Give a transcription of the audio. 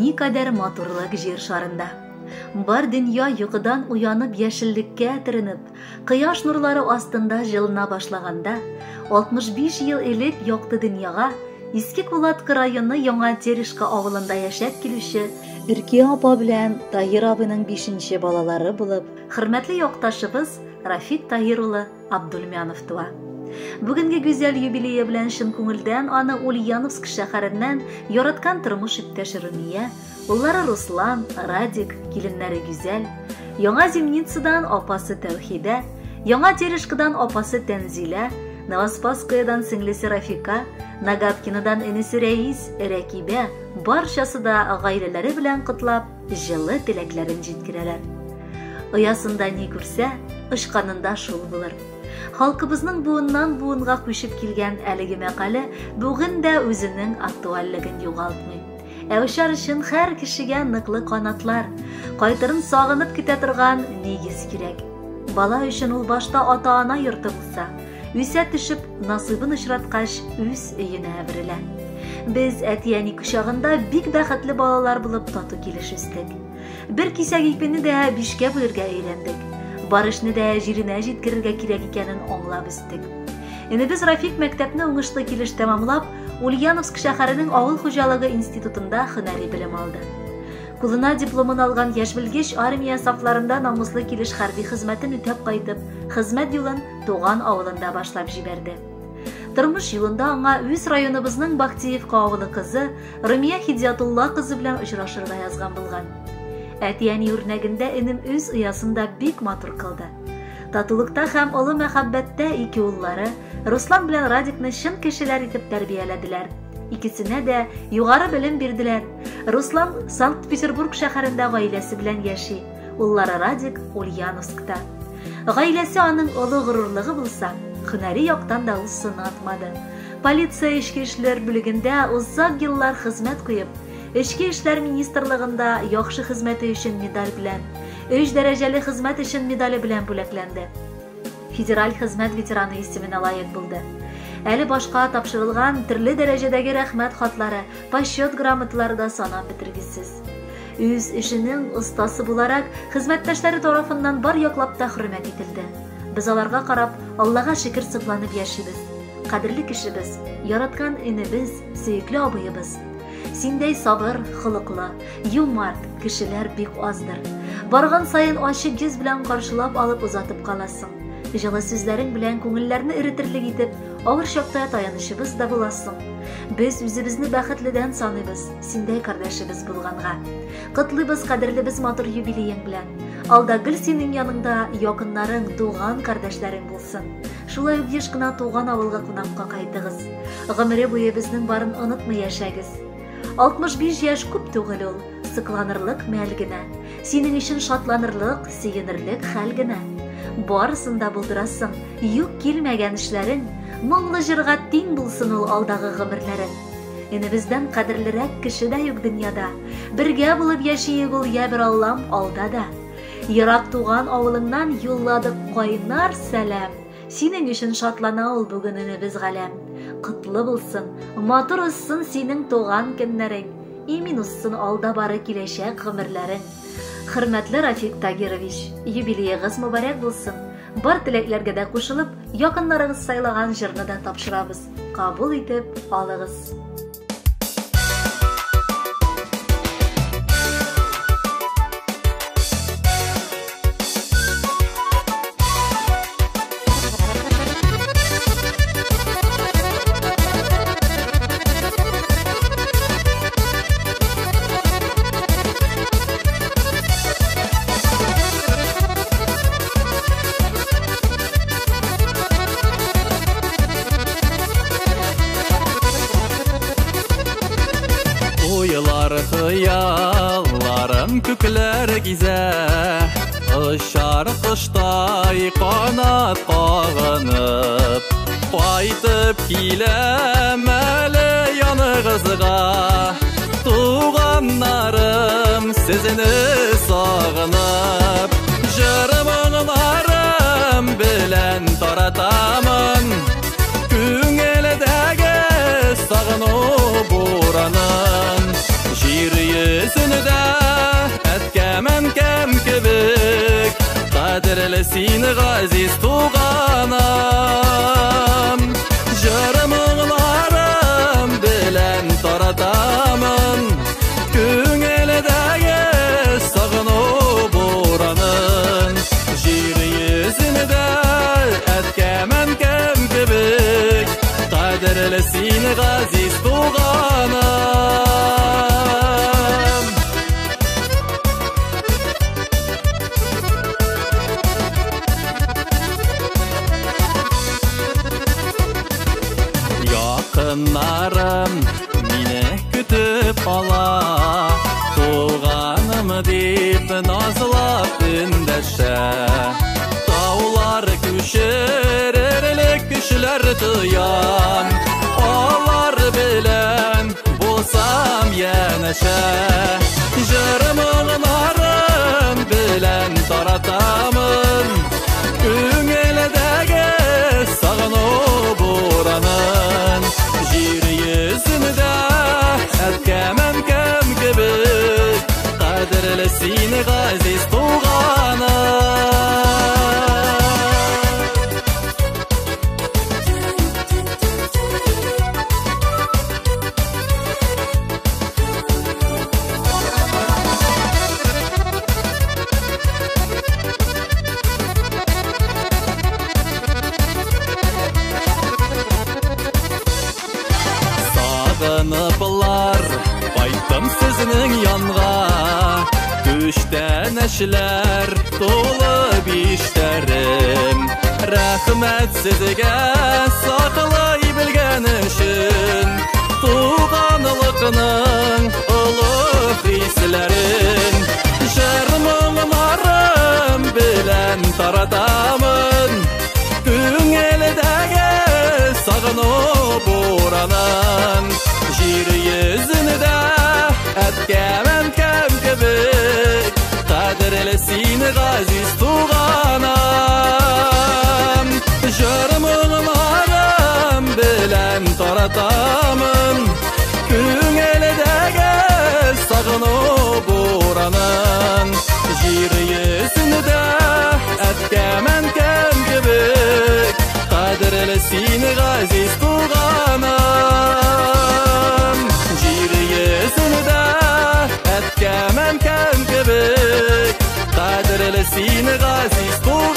никадәр матурлык җир шарында. Бар дөнья йокыдан уянып яшеллеккә төренеп, кояш нурлары астында җылына башлаганда, 65 ел элек якты дөньяга Иске Кулатка районы Яңа Терешка авылында яшәп килүче Иркия апа белән Таһир абыйның 5нче балалары булып, хөрмәтле якташыбыз Рафик Таһир улы Абдулмянов туа. Бүгенге гүзәл юбилее белән чын күңелдән аны Ульяновск шәһәреннән яраткан тормыш иптәше Румия, уллары Руслан, Радик, киленнәре Гүзәл, Яңа Зимницадан апасы Тәүхидә, Яңа Терешкадан апасы Тәнзилә, Новоспасскаядан сеңлесе Рафика, Нагаткинадан энесе Рәис, Рәкибә, барчасы да гаиләләре белән котлап, җылы теләкләрен җиткерәләр. Оясында ни күрсә, ышканында шул булыр. Халкыбызның буыннан буынга күчеп килгән әлеге мәкале бүген дә үзенең актуальлыгын югалтмый. Әүшәр өчен һәр кешегә ныклы канатлар, кайтырын сагынып китә торган нигез кирәк. Бала өчен ул башта ата-ана йорты булса, үсә төшеп, насыбын очраткач, үз өенә әверелә. Без әти-әни кочагында бик бәхетле балалар булып тату килеш үстек. Бер кисәк ипене дә 5кә бүләргә өйрәндек. Барышны да җиренә җиткерергә кирәк икәнен аңлап үстек. Инде без Рафик мәктәпне уңышлы килеш тәмамлап, Ульяновск шәһәренең авыл хуҗалыгы институтында һөнәри белем алды. Кулына дипломын алган яшь белгеч армия сафларында намуслы килеш хәрби хезмәтен үтәп кайтып, хезмәт юлын туган авылында башлап җибәрде. Тормыш юлында аңа үз районыбызның Бахтиевка авылы кызы Румия Хидиятулла кызы белән очрашырга язган булган. Әти-әни үрнәгендә энем үз оясында бик матур кылды. Татулыкта һәм олы мәхәббәттә ике уллары Руслан белән Радикны чын кешеләр итеп тәрбияләделәр. Икесенә дә югары белем бирделәр. Руслан Санкт-Петербург шәһәрендә гаиләсе белән яши. Уллары Радик Ульяновскта. Гаиләсе аның олы горурлыгы булса, һөнәри яктан да ул сын атмады. Полиция эчке эшләр бүлегендә узак еллар хезмәт куеп, Эчке эшләр министрлыгында яхшы хезмәте өчен медаль белән, 3 дәрәҗәле хезмәт өчен медале белән бүләкләнде. Федераль хезмәт ветераны исеменә лаек булды. Әле башка тапшырылган төрле дәрәҗәдәге рәхмәт хатлары, почет грамоталары да санап бетергесез. Үз эшенең остасы буларак, хезмәттәшләре тарафыннан бар яклап та хөрмәт ителде. Без аларга карап, Аллага шөкер сыкланып яшибез. Кадерле кешебез, яраткан энебез, сөекле абыебыз. Синдәй сабыр, хылыклы, юмарт кешеләр бик аздыр. Барган саен ачык йөз белән каршылап алып узатып каласың. Җылы сүзләрең белән күңелләрне иретерлек итеп, авыр чакта таянышыбыз да буласың. Без үзебезне бәхетледән саныйбыз, синдәй кардәшебез булганга. Котлыйбыз кадерлебез матур юбилеең белән. Алда гел синең яныңда якыннарың, туган кардәшләрең булсын. Шулай ук еш кына туган авылга кунакка кайтыгыз. Гомере буе безнең барын онытмый яшәгез. 65 яшь күп түгел ул, сыкланырлык мәл генә. Синең өчен шатланырлык, сөенерлек хәл генә. Барысын да булдырасың, юк килмәгән эшләрең, моңлы җырга тиң булсын ул алдагы гомерләрең. Энебездән кадерлерәк кеше дә юк дөньяда. Бергә булып яшиек ул я бер Аллам алда да. Ерак туган авылыңнан юлладык кайнар сәлам. Синең өчен шатлана ул бүген энебез галәм. Кытлы булсын, матур узсын синең туган көннәрең. Имин узсын алда бары киләчәк гомерләрең. Хөрмәтле Рафик Тагирович, юбилеегыз мөбарәк булсын. Бар теләкләргә дә кушылып, якыннарыгыз сайлаган җырны да тапшырабыз. Кабул итеп алыгыз. Хыялларым күкләр гизә, Очар коштай канат кагынып, Кайтып киләм әле яныгызга, Туганнарым сезне сагынып, Җырымыңларым белән таратамын, Күңелдәге сагыну буранын. Җир йөзен Qadrli seni gaziz tuğanam. Jırmılarım bilen taratamın, Köngildägi sagınup boranın. Jir yüzünde etkemen kem kibik, Qadrli seni gaziz tuğanam. Yakınlarım meni kütüp ala, Tuğanım deyip nazlap ündəşə. Dağlar küşürürlük küşlər tıyan, Ağlar bilen bulsam yeneşə. Jırmılarım bilen taratamın, Köngildägi sagınup boranın. Jir yüzünde etkemen kem kibik, Qadrli seni gaziz tuğanam. Sağınıplar qaytdım sizning yanğa, Düşten eşler dolu bişlerim. Rahmet sizge saklay bilgen üçün, Tuğanlıqның ulug hislerin. Jırmılarım bilen taratamın, Köngildägi sagınup boranın. Jir yüzünde etkemen kem kibik, Qadrli seni gaziz tuğanam. Jırmılarım bilen taratamın, Köngildägi sagınup boranın. Jir yüzünde etkemen kem kibik, Qadrli seni gaziz tuğanam. Jir yüzünde etkemen kem kibik, Qadrli seni gaziz tuğanam.